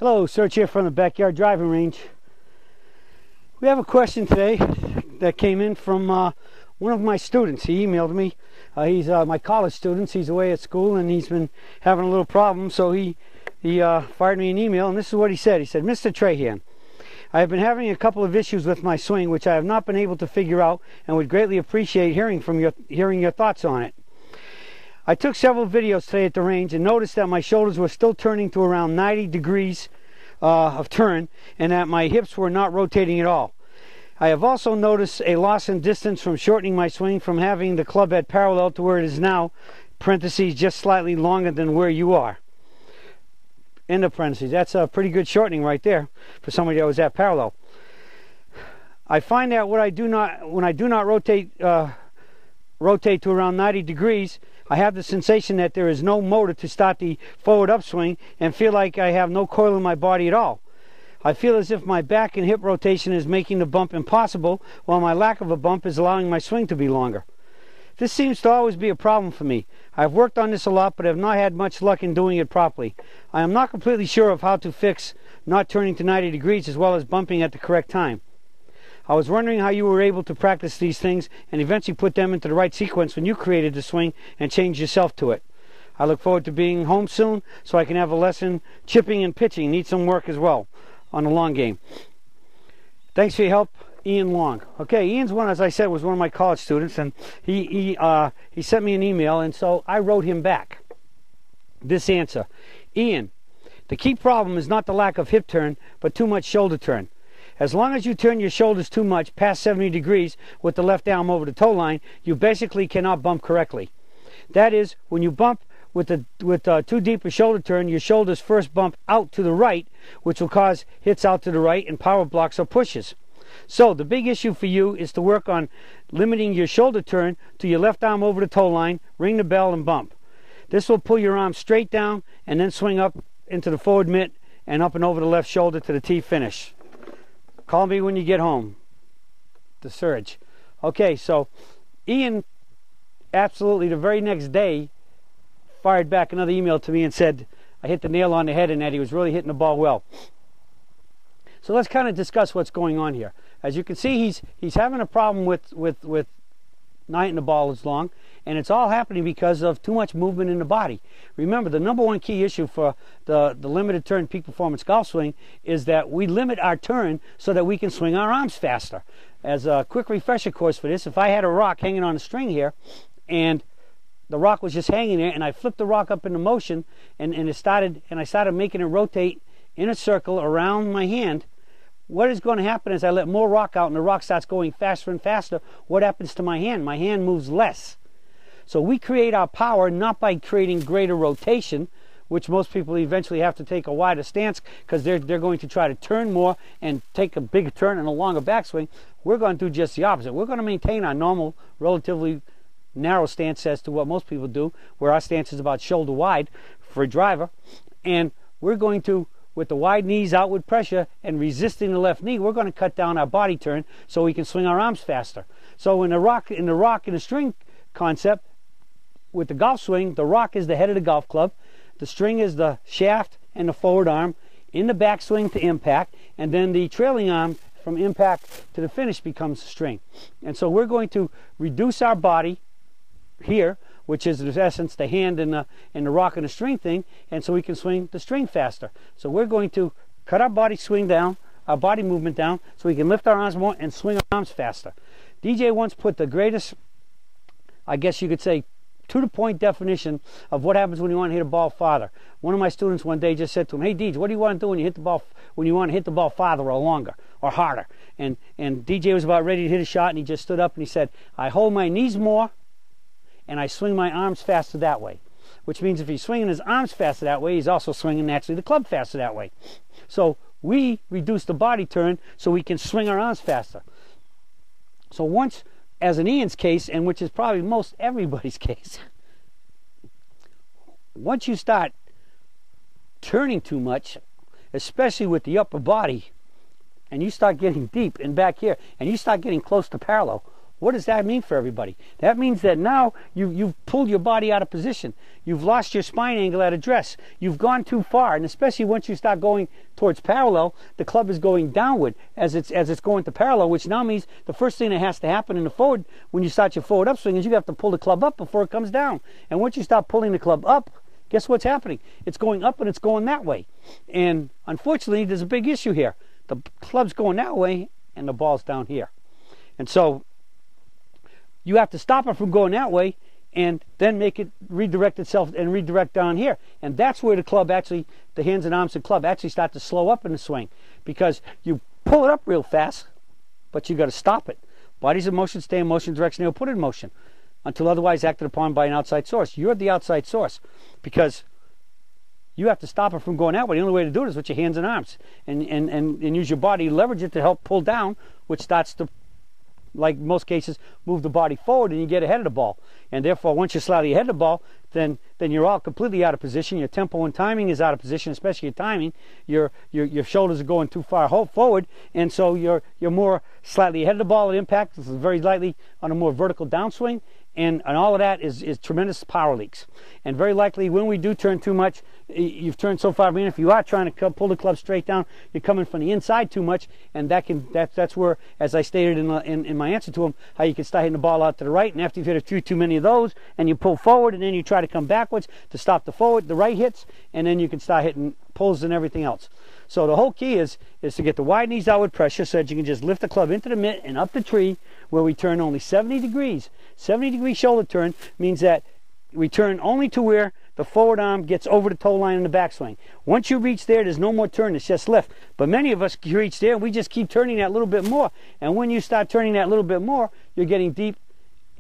Hello, Serge here from the Backyard Driving Range. We have a question today that came in from one of my students. He emailed me. He's my college student. He's away at school and he's been having a little problem, so he fired me an email, and this is what he said. He said, "Mr. Trahan, I have been having a couple of issues with my swing which I have not been able to figure out and would greatly appreciate hearing your thoughts on it. I took several videos today at the range and noticed that my shoulders were still turning to around 90 degrees of turn and that my hips were not rotating at all. I have also noticed a loss in distance from shortening my swing from having the club head parallel to where it is now, parentheses, just slightly longer than where you are. End of parentheses. That's a pretty good shortening right there for somebody that was at parallel. I find that when I do not rotate to around 90 degrees, I have the sensation that there is no motor to start the forward upswing and feel like I have no coil in my body at all. I feel as if my back and hip rotation is making the bump impossible, while my lack of a bump is allowing my swing to be longer. This seems to always be a problem for me. I've worked on this a lot, but have not had much luck in doing it properly. I am not completely sure of how to fix not turning to 90 degrees as well as bumping at the correct time. I was wondering how you were able to practice these things and eventually put them into the right sequence when you created the swing and changed yourself to it. I look forward to being home soon so I can have a lesson. Chipping and pitching need some work as well on the long game. Thanks for your help, Ian Long." Okay, Ian's one, as I said, was one of my college students, and he sent me an email, and so I wrote him back this answer. "Ian, the key problem is not the lack of hip turn, but too much shoulder turn. As long as you turn your shoulders too much, past 70 degrees with the left arm over the toe line, you basically cannot bump correctly. That is, when you bump with too deep a shoulder turn, your shoulders first bump out to the right, which will cause hits out to the right and power blocks or pushes. So the big issue for you is to work on limiting your shoulder turn to your left arm over the toe line, ring the bell, and bump. This will pull your arm straight down and then swing up into the forward mitt and up and over the left shoulder to the tee finish. Call me when you get home." The Surge. Okay, so Ian absolutely the very next day fired back another email to me and said I hit the nail on the head and that he was really hitting the ball well. So let's kind of discuss what's going on here. As you can see, he's having a problem with not hitting the ball as long, and it's all happening because of too much movement in the body. Remember, the number one key issue for the limited turn peak performance golf swing is that we limit our turn so that we can swing our arms faster. As a quick refresher course for this, if I had a rock hanging on a string here and the rock was just hanging there and I flipped the rock up into motion and I started making it rotate in a circle around my hand, what is going to happen is I let more rock out and the rock starts going faster and faster. What happens to my hand? My hand moves less. So we create our power not by creating greater rotation, which most people eventually have to take a wider stance because they're going to try to turn more and take a bigger turn and a longer backswing. We're going to do just the opposite. We're going to maintain our normal, relatively narrow stance as to what most people do, where our stance is about shoulder wide for a driver, and we're going to, with the wide knees, outward pressure, and resisting the left knee, we're going to cut down our body turn so we can swing our arms faster. So in the rock and the string concept, with the golf swing, the rock is the head of the golf club, the string is the shaft and the forward arm, in the backswing to impact, and then the trailing arm from impact to the finish becomes the string. And so we're going to reduce our body here, which is in essence the hand and the rock and the string thing, and so we can swing the string faster. So we're going to cut our body swing down, our body movement down, so we can lift our arms more and swing our arms faster. DJ once put the greatest, I guess you could say, to-the-point definition of what happens when you want to hit a ball farther. One of my students one day just said to him, "Hey, DJ, what do you want to do when you hit the ball, when you want to hit the ball farther or longer or harder?" And DJ was about ready to hit a shot, and he just stood up and he said, "I hold my knees more and I swing my arms faster that way." Which means if he's swinging his arms faster that way, he's also swinging naturally the club faster that way. So we reduce the body turn so we can swing our arms faster. So once, as in Ian's case, and which is probably most everybody's case, once you start turning too much, especially with the upper body, and you start getting deep and back here, and you start getting close to parallel, What does that mean for everybody? That means that now you've pulled your body out of position. You've lost your spine angle at address. You've gone too far, and especially once you start going towards parallel, the club is going downward as it's going to parallel, which now means the first thing that has to happen in the forward, when you start your forward upswing, is you have to pull the club up before it comes down. And once you start pulling the club up, guess what's happening? It's going up and it's going that way. And unfortunately, there's a big issue here. The club's going that way and the ball's down here. And so you have to stop it from going that way and then make it redirect itself and redirect down here. And that's where the club actually, the hands and arms of the club actually start to slow up in the swing, because you pull it up real fast, but you got to stop it. Bodies in motion stay in motion, direction they'll put it in motion until otherwise acted upon by an outside source. You're the outside source, because you have to stop it from going that way. The only way to do it is with your hands and arms, and use your body, leverage it to help pull down, which starts to, like most cases, move the body forward and you get ahead of the ball. And therefore, once you're slightly ahead of the ball, then you're all completely out of position. Your tempo and timing is out of position, especially your timing. Your shoulders are going too far forward, and so you're more slightly ahead of the ball at impact. This is very lightly on a more vertical downswing. And all of that is tremendous power leaks. And very likely when we do turn too much, you've turned so far, I mean, if you are trying to pull the club straight down, you're coming from the inside too much, and that's where, as I stated in my answer to him, how you can start hitting the ball out to the right, and after you've hit a few too many of those, and you pull forward, and then you try to come backwards to stop the right hits, and then you can start hitting pulls and everything else. So the whole key is to get the wide knees outward pressure so that you can just lift the club into the mitt and up the tree, where we turn only 70 degrees. 70-degree shoulder turn means that we turn only to where the forward arm gets over the toe line in the backswing. Once you reach there, there's no more turn, it's just lift. But many of us reach there, and we just keep turning that little bit more. And when you start turning that little bit more, you're getting deep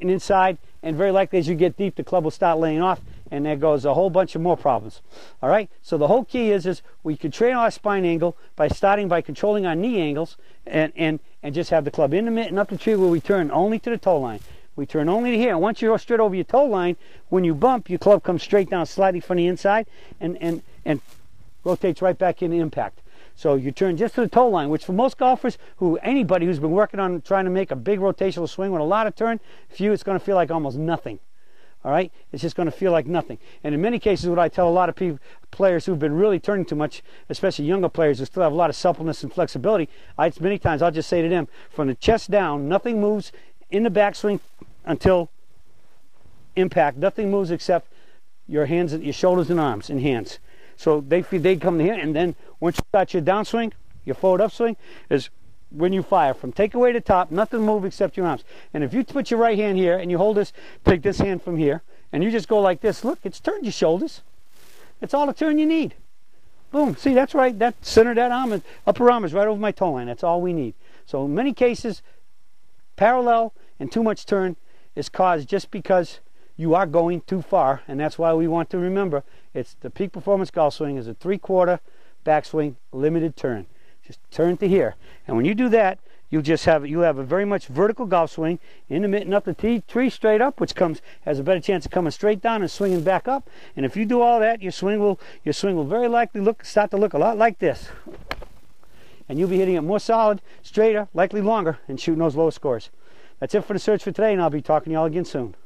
and inside, and very likely as you get deep, the club will start laying off, and there goes a whole bunch of more problems. All right, so the whole key is we can train our spine angle by starting by controlling our knee angles, and just have the club in the mitt and up the tree, where we turn only to the toe line. We turn only to here, and once you're straight over your toe line, when you bump, your club comes straight down slightly from the inside and rotates right back into impact. So you turn just to the toe line, which for most golfers, anybody who's been working on trying to make a big rotational swing with a lot of turn, for you it's going to feel like almost nothing. All right, it's just going to feel like nothing. And in many cases, what I tell a lot of players who've been really turning too much, especially younger players who still have a lot of suppleness and flexibility, many times I'll just say to them, from the chest down, nothing moves in the backswing until impact. Nothing moves except your hands, your shoulders and arms and hands. So they come to here, and then once you start your downswing, your forward upswing is when you fire. From takeaway to top, nothing moves except your arms. And if you put your right hand here and you hold this, take this hand from here, and you just go like this, look, it's turned your shoulders. That's all the turn you need. Boom. See, that's right. That center, that arm, upper arm is right over my toe line. That's all we need. So in many cases, parallel and too much turn is caused just because you are going too far, and that's why we want to remember it's the peak performance golf swing is a 3/4 backswing, limited turn. Just turn to here, and when you do that, you'll have a very much vertical golf swing in the mitt and up the tree straight up, which has a better chance of coming straight down and swinging back up. And if you do all that, your swing will very likely start to look a lot like this, and you'll be hitting it more solid, straighter, likely longer, and shooting those lower scores. That's it for the search for today, and I'll be talking to y'all again soon.